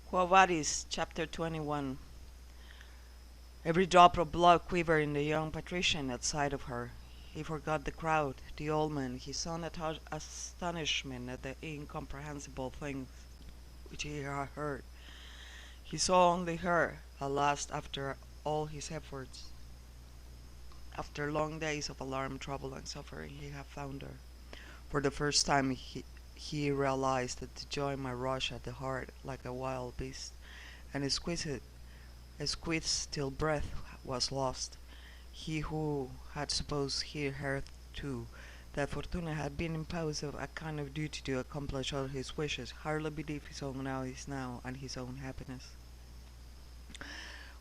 Vadis, chapter 21. Every drop of blood quivered in the young patrician at sight of her. He forgot the crowd, the old man, his own astonishment at the incomprehensible things which he had heard. He saw only her, at last, after all his efforts. After long days of alarm, trouble, and suffering, he had found her. For the first time he realized that the joy might rush at the heart like a wild beast, and squeezed till breath was lost. He who had supposed hitherto that Fortuna had been imposed a kind of duty to accomplish all his wishes, hardly believed his own eyes now and his own happiness.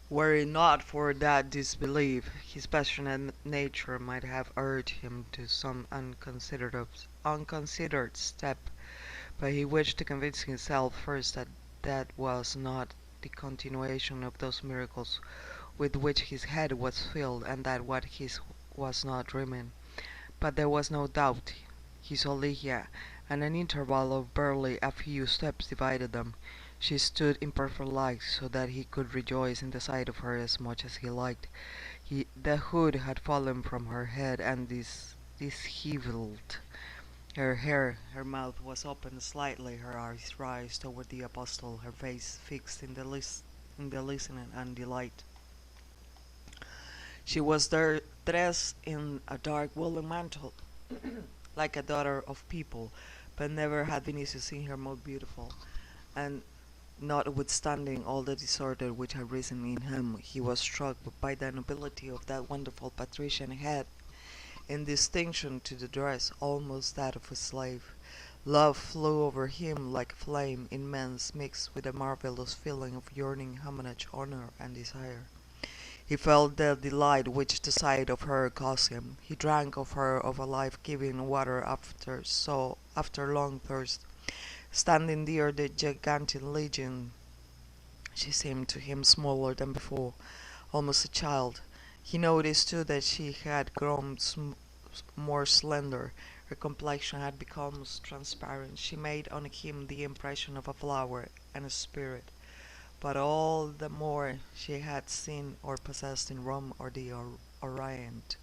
Were it not for that disbelief, his passionate nature might have urged him to some unconsidered step, but he wished to convince himself first that that was not the continuation of those miracles with which his head was filled, and that what his was not dreaming. But there was no doubt. He saw Ligia, and an interval of barely a few steps divided them. She stood in perfect light, so that he could rejoice in the sight of her as much as he liked. The hood had fallen from her head, and dishevelled her hair. Her mouth was open slightly, her eyes raised toward the apostle, her face fixed in the listening and delight. She was there dressed in a dark woolen mantle, like a daughter of people, but never had Vinicius seen her more beautiful, and notwithstanding all the disorder which had risen in him, he was struck by the nobility of that wonderful patrician head, in distinction to the dress, almost that of a slave. Love flew over him like a flame, immense, mixed with a marvelous feeling of yearning homage, honor, and desire. He felt the delight which the sight of her caused him. He drank of her of a life-giving water after long thirst. Standing near the gigantic legion, she seemed to him smaller than before, almost a child. He noticed too that she had grown more slender. Her complexion had become transparent. She made on him the impression of a flower and a spirit. But all the more she had seen or possessed in Rome or the Orient.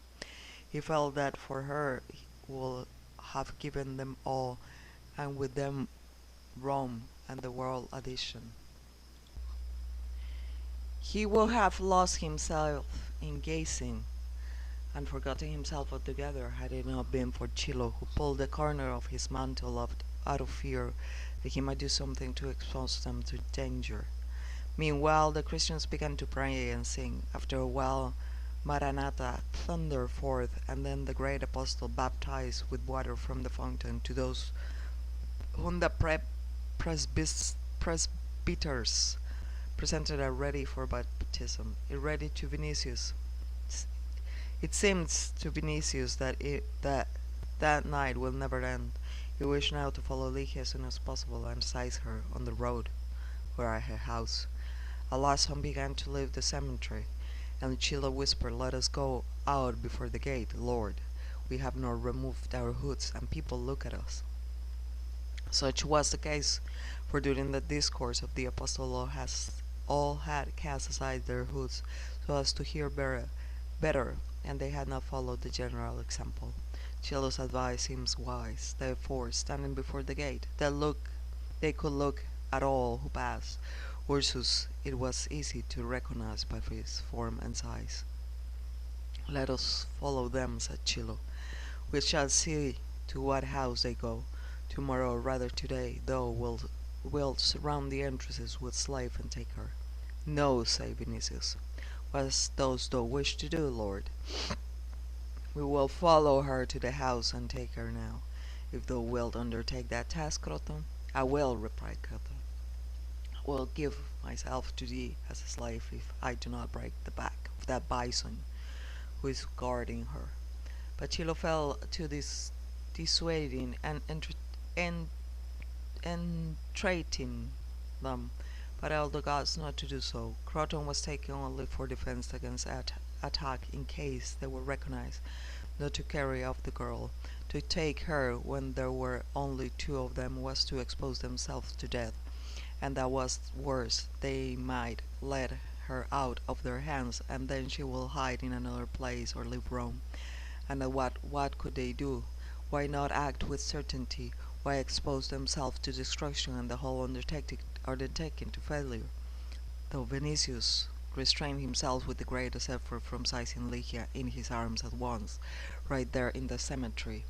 He felt that for her he would have given them all, and with them Rome and the world addition. He would have lost himself in gazing, and forgotten himself altogether, had it not been for Chilo, who pulled the corner of his mantle out of fear that he might do something to expose them to danger. Meanwhile, the Christians began to pray and sing. After a while, Maranatha thundered forth, and then the great apostle baptized with water from the fountain to those whom the presbyters presented are ready for baptism. It seems to Vinicius that night will never end. He wished now to follow Ligia as soon as possible and seize her on the road where are her house. At last some began to leave the cemetery, and Chilo whispered, "Let us go out before the gate, Lord. We have not removed our hoods, and people look at us." Such was the case, for during the discourse of the apostle all had cast aside their hoods so as to hear better, and they had not followed the general example. Chilo's advice seems wise. Therefore, standing before the gate, they could look at all who passed. Ursus it was easy to recognize by his form and size. "Let us follow them," said Chilo. "We shall see to what house they go. Tomorrow, or rather today, thou wilt surround the entrances with slaves and take her." "No," said Vinicius. "What dost thou wish to do, Lord?" "We will follow her to the house and take her now. If thou wilt undertake that task, Croton." "I will," replied Croton. "I will give myself to thee as a slave if I do not break the back of that bison who is guarding her." But Chilo fell to dissuading and entreating them, but held the gods not to do so. Croton was taken only for defense against attack in case they were recognized, not to carry off the girl. To take her when there were only two of them was to expose themselves to death, and that was worse. They might let her out of their hands, and then she will hide in another place or leave Rome. And what could they do? Why not act with certainty? Why expose themselves to destruction and the whole undertaking to failure? Though Vinicius restrained himself with the greatest effort from seizing Lygia in his arms at once, right there in the cemetery,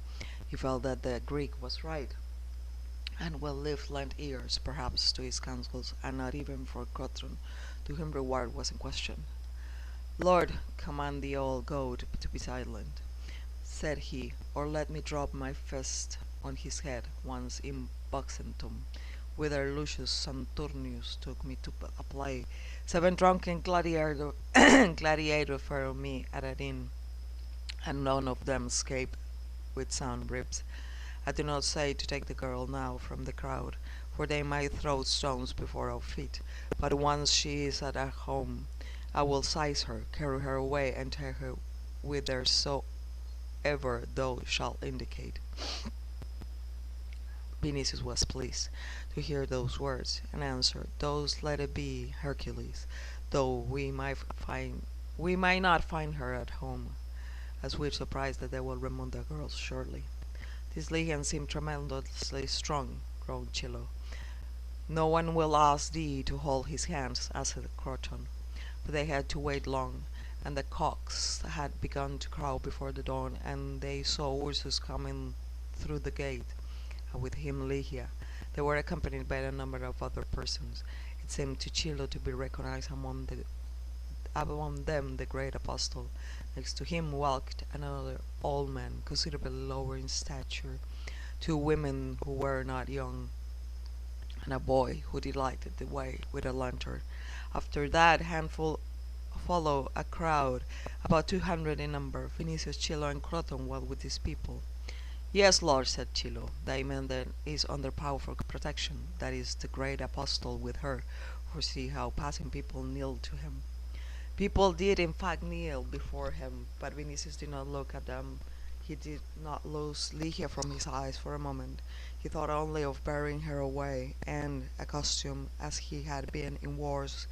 he felt that the Greek was right, and well-lived lent ears, perhaps, to his counsels, and not even for Crotron, to whom reward was in question. "Lord, command the old goat to be silent," said he, "or let me drop my fist on his head once in Buxentum, whither Lucius Saturnius took me to a play. 7 drunken gladiators followed me at an inn, and none of them escaped with sound ribs. I do not say to take the girl now from the crowd, for they might throw stones before our feet, but once she is at our home, I will seize her, carry her away, and take her whithersoever thou shalt indicate." Vinicius was pleased to hear those words, and answered, "Those let it be, Hercules, though we might not find her at home, as we're surprised that they will remove the girls shortly." "This legion seems tremendously strong," groaned Chilo. "No one will ask thee to hold his hands," asked Croton. But they had to wait long, and the cocks had begun to crow before the dawn, and they saw Ursus coming through the gate, and with him Lygia. They were accompanied by a number of other persons. It seemed to Chilo to be recognized among them the great apostle. Next to him walked another old man, considerably lower in stature, 2 women who were not young, and a boy who lighted the way with a lantern. After that handful followed a crowd, about 200 in number. Vinicius, Chilo, and Croton were with these people. "Yes, Lord," said Chilo, "thy man then is under powerful protection. That is the great apostle with her, for see how passing people kneel to him." People did in fact kneel before him, but Vinicius did not look at them. He did not lose Lygia from his eyes for a moment. He thought only of bearing her away, and, accustomed as he had been in wars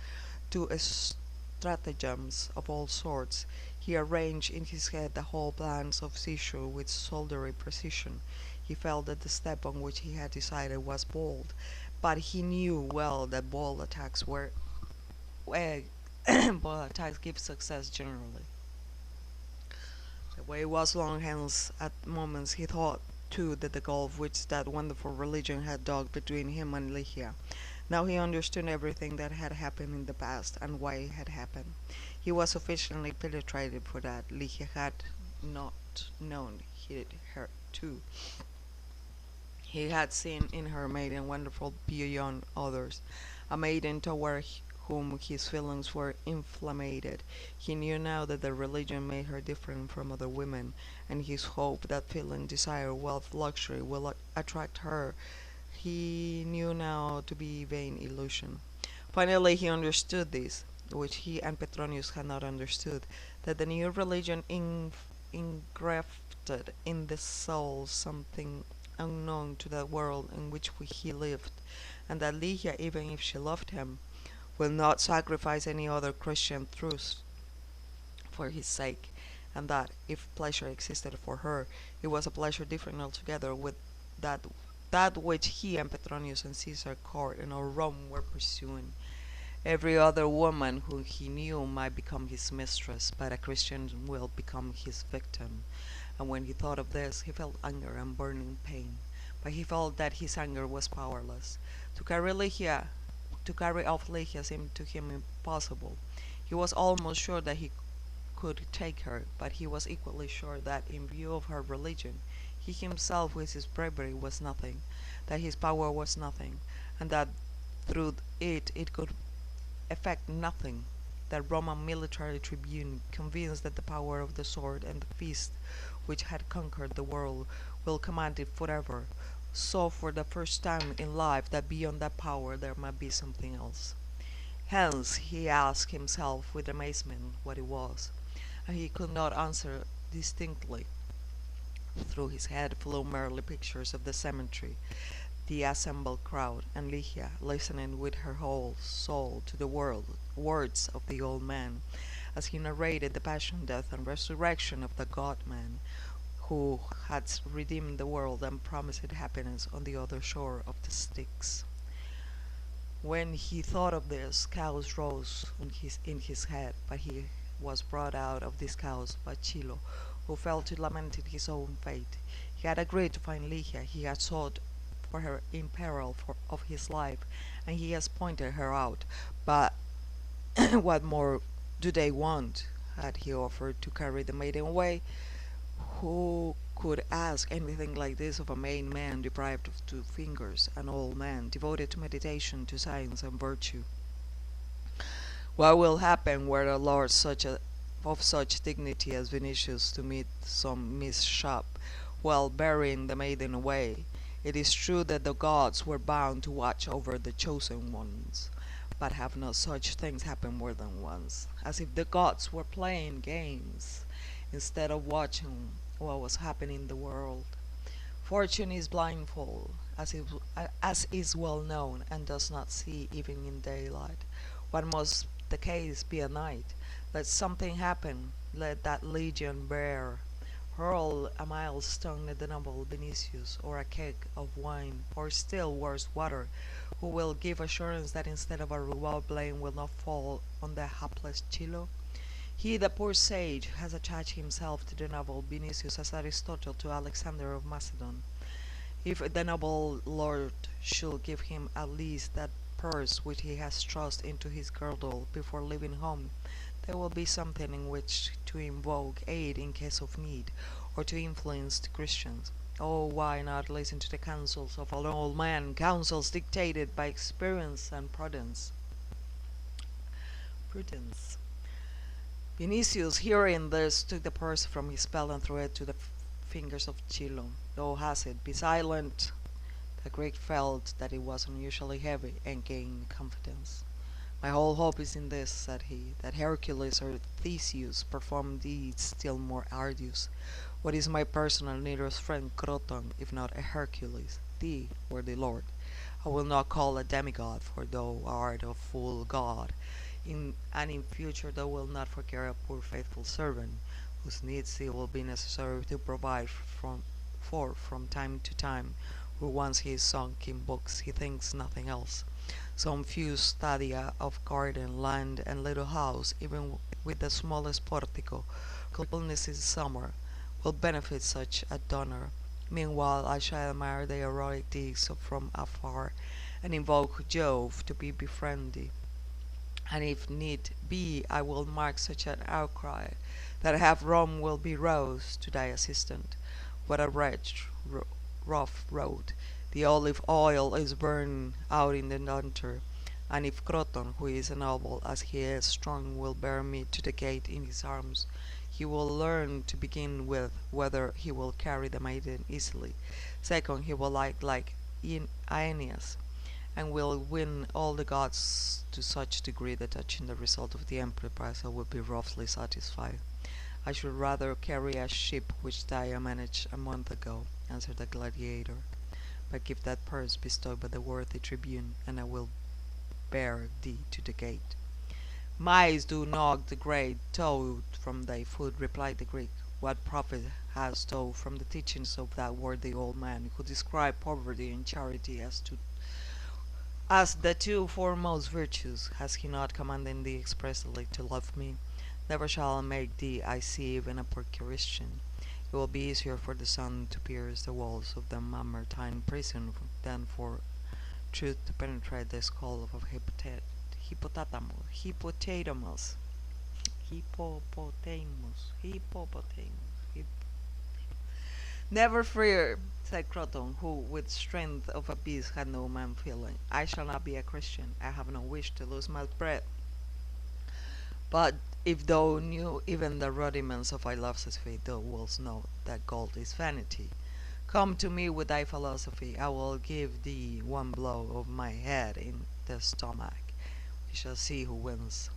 to stratagems of all sorts, he arranged in his head the whole plans of seizure with soldierly precision. He felt that the step on which he had decided was bold, but he knew well that bold attacks bold attacks give success generally. The way was long, hence at moments he thought too that the gulf which that wonderful religion had dug between him and Lygia. Now he understood everything that had happened in the past, and why it had happened. He was sufficiently penetrated for that. Lygia had not known her too. He had seen in her maiden wonderful beyond others, a maiden toward whom his feelings were inflamed. He knew now that the religion made her different from other women, and his hope that feeling, desire, wealth, luxury will attract her, he knew now to be vain illusion. Finally he understood this, which he and Petronius had not understood, that the new religion engrafted in the soul something unknown to the world in which he lived, and that Lygia, even if she loved him, will not sacrifice any other Christian truths for his sake, and that, if pleasure existed for her, it was a pleasure different altogether with that that which he and Petronius and Caesar court and all Rome were pursuing. Every other woman whom he knew might become his mistress, but a Christian will become his victim. And when he thought of this, he felt anger and burning pain. But he felt that his anger was powerless. To carry off Lygia seemed to him impossible. He was almost sure that he could take her, but he was equally sure that, in view of her religion, he himself with his bravery was nothing, that his power was nothing, and that through it could effect nothing. That Roman military tribune, convinced that the power of the sword and the fist which had conquered the world will command it forever, saw for the first time in life that beyond that power there might be something else. Hence he asked himself with amazement what it was, and he could not answer distinctly. Through his head flew merely pictures of the cemetery, the assembled crowd, and Ligia, listening with her whole soul to the words of the old man, as he narrated the passion, death, and resurrection of the God-man, who had redeemed the world and promised it happiness on the other shore of the Styx. When he thought of this, chaos rose in his head, but he was brought out of this chaos by Chilo, who fell to lamenting his own fate. He had agreed to find Ligia, he had sought for her in peril of his life, and he has pointed her out. But what more do they want? Had he offered to carry the maiden away? Who could ask anything like this of a main man deprived of two fingers, an old man devoted to meditation, to science and virtue? What will happen were a lord of such dignity as Vinicius to meet some mishap while bearing the maiden away? It is true that the gods were bound to watch over the chosen ones, but have not such things happened more than once, as if the gods were playing games instead of watching what was happening in the world? Fortune is blindfold, as is well known, and does not see even in daylight. What must the case be at night? Let something happen, let that legion bear hurl a milestone at the noble Vinicius, or a keg of wine, or still worse water, who will give assurance that instead of a reward blame will not fall on the hapless Chilo? He, the poor sage, has attached himself to the noble Vinicius as Aristotle to Alexander of Macedon. If the noble lord should give him at least that purse which he has thrust into his girdle before leaving home, there will be something in which to invoke aid in case of need, or to influence the Christians. Oh, why not listen to the counsels of an old man, counsels dictated by experience and prudence. Vinicius, hearing this, took the purse from his belt and threw it to the fingers of Chilo. Thou hast it, be silent. The Greek felt that it was unusually heavy, and gained confidence. My whole hope is in this, said he, that Hercules or Theseus perform deeds still more arduous. What is my personal nearest friend Croton, if not a Hercules? Thee, worthy lord, I will not call a demigod, for thou art a full god. And in future thou wilt not forget a poor faithful servant, whose needs it will be necessary to provide from time to time, where once he is sunk in books he thinks nothing else. Some few stadia of garden, land, and little house, even with the smallest portico, coolness in summer, will benefit such a donor. Meanwhile I shall admire the heroic deeds from afar, and invoke Jove to be befriended, and if need be I will mark such an outcry that half Rome will be roused to thy assistant. What a rough road! The olive oil is burned out in the hunter, and if Croton, who is a noble as he is strong, will bear me to the gate in his arms, he will learn to begin with whether he will carry the maiden easily. Second, he will like Aeneas, and will win all the gods to such degree that touching the result of the enterprise I will be roughly satisfied. I should rather carry a ship which Dia managed a month ago, answered the gladiator. But give that purse bestowed by the worthy tribune, and I will bear thee to the gate. Mice do knock the great toad from thy foot, replied the Greek. What profit hast thou from the teachings of that worthy old man, who described poverty and charity as the two foremost virtues? Has he not commanded thee expressly to love me? Never shall I make thee, I see, even a poor Christian. It will be easier for the sun to pierce the walls of the Mamertine prison than for truth to penetrate the skull of a hippopotamus. Never fear, said Croton, who with strength of a beast had no man feeling. I shall not be a Christian. I have no wish to lose my bread. But if thou knew even the rudiments of philosophy, thou wouldst know that gold is vanity. Come to me with thy philosophy. I will give thee one blow of my head in the stomach. We shall see who wins.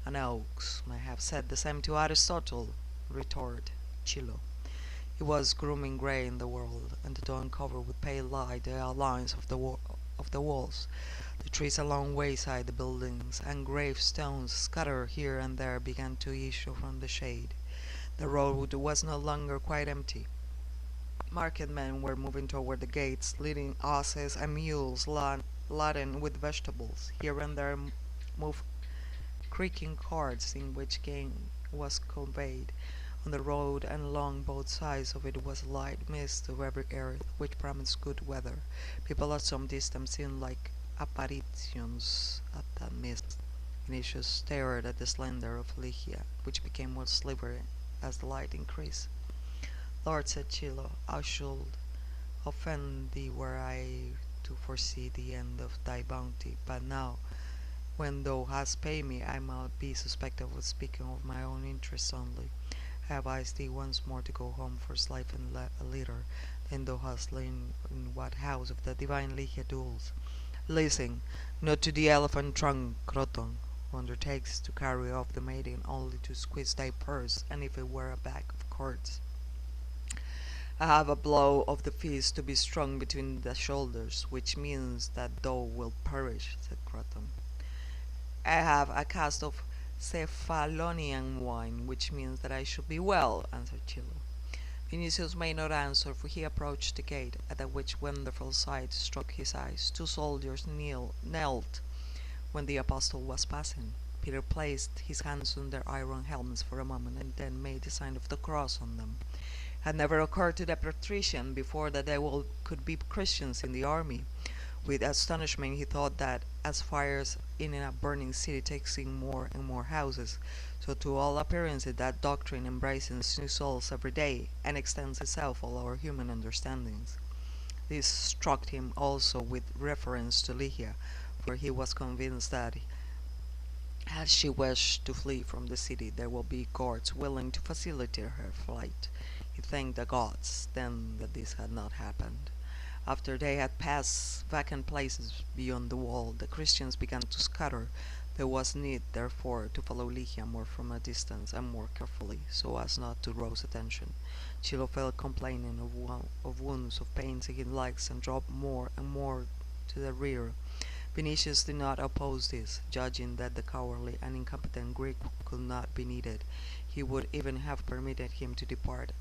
An ox may have said the same to Aristotle, retorted Chilo. It was grooming grey in the world, and the dawn covered with pale light the outlines of the walls, the trees along wayside the buildings, and gravestones scattered here and there began to issue from the shade. The road was no longer quite empty. Market men were moving toward the gates, leading asses and mules laden with vegetables. Here and there moved creaking carts in which game was conveyed. On the road and along both sides of it was a light mist of every earth, which promised good weather. People at some distance seemed like apparitions at that mist. Vinicius stared at the slender of Ligia, which became more slippery as the light increased. Lord, said Chilo, I should offend thee were I to foresee the end of thy bounty, but now, when thou hast paid me, I might be suspected of speaking of my own interests only. I advise thee once more to go home for life and a leader, then thou hast lain in what house of the divine Ligia dwells. Listen, not to the elephant trunk, Croton, who undertakes to carry off the maiden only to squeeze thy purse, and if it were a bag of cards. I have a blow of the fist to be strung between the shoulders, which means that thou wilt perish, said Croton. I have a cask of Cephalonian wine, which means that I should be well, answered Chilo. Vinicius made no answer, for he approached the gate, at which wonderful sight struck his eyes. Two soldiers knelt when the apostle was passing. Peter placed his hands on their iron helmets for a moment, and then made the sign of the cross on them. It had never occurred to the patrician before that there could be Christians in the army. With astonishment he thought that, as fires in a burning city takes in more and more houses, so to all appearances that doctrine embraces new souls every day, and extends itself all our human understandings. This struck him also with reference to Ligia, for he was convinced that, had she wished to flee from the city, there would be guards willing to facilitate her flight. He thanked the gods then that this had not happened. After they had passed vacant places beyond the wall, the Christians began to scatter. There was need, therefore, to follow Ligia more from a distance and more carefully, so as not to rouse attention. Chilo fell complaining of wounds, of pains in his legs, and dropped more and more to the rear. Vinicius did not oppose this, judging that the cowardly and incompetent Greek could not be needed. He would even have permitted him to depart,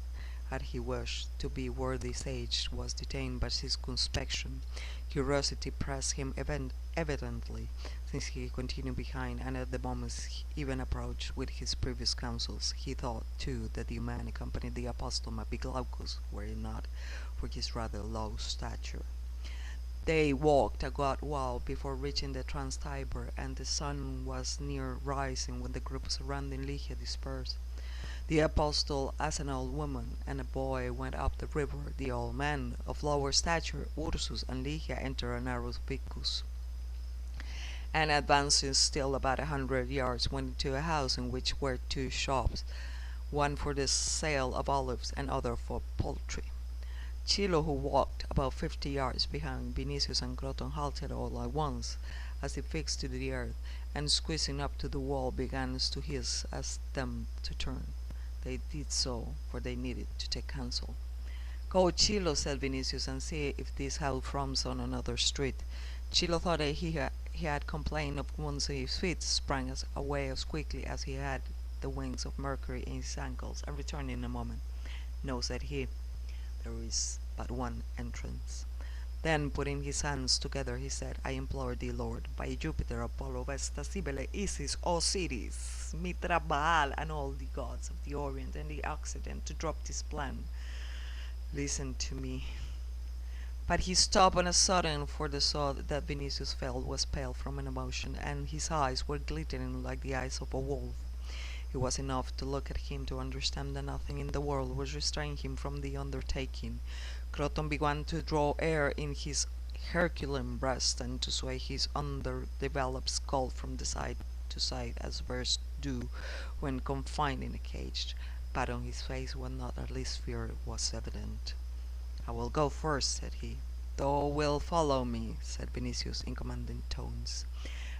had he wished. To be worthy sage was detained by circumspection. Curiosity pressed him evidently, since he continued behind, and at the moment even approached with his previous counsels. He thought, too, that the man accompanied the apostle might be Glaucus, were it not for his rather low stature. They walked a good while before reaching the Trans-Tiber, and the sun was near rising when the group surrounding Ligia dispersed. The apostle, as an old woman and a boy, went up the river. The old man, of lower stature, Ursus, and Ligia entered a narrow vicus, and advancing still about 100 yards, went into a house in which were two shops, one for the sale of olives and other for poultry. Chilo, who walked about 50 yards behind Vinicius and Croton, halted all at once, as if fixed to the earth, and squeezing up to the wall began to hiss as them to turn. They did so, for they needed to take counsel. Go, Chilo, said Vinicius, and see if this house fronts on another street. Chilo thought that he had complained of wounds in his feet, sprang away as quickly as he had the wings of Mercury in his ankles, and returned in a moment. No, said he, there is but one entrance. Then, putting his hands together, he said, I implore thee, Lord, by Jupiter, Apollo, Vesta, Cybele, Isis, Osiris, Mitra, Baal, and all the gods of the Orient and the Occident, to drop this plan. Listen to me. But he stopped on a sudden, for the saw that Vinicius felt was pale from an emotion, and his eyes were glittering like the eyes of a wolf. It was enough to look at him to understand that nothing in the world was restraining him from the undertaking. Croton began to draw air in his Herculean breast, and to sway his underdeveloped skull from side to side, as birds do when confined in a cage. But on his face was not at least fear was evident. I will go first, said he. Thou wilt follow me, said Vinicius in commanding tones.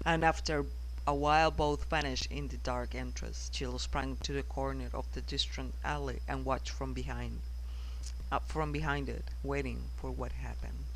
And after a while both vanished in the dark entrance. Chilo sprang to the corner of the distant alley and watched from behind. up from behind it, waiting for what happened.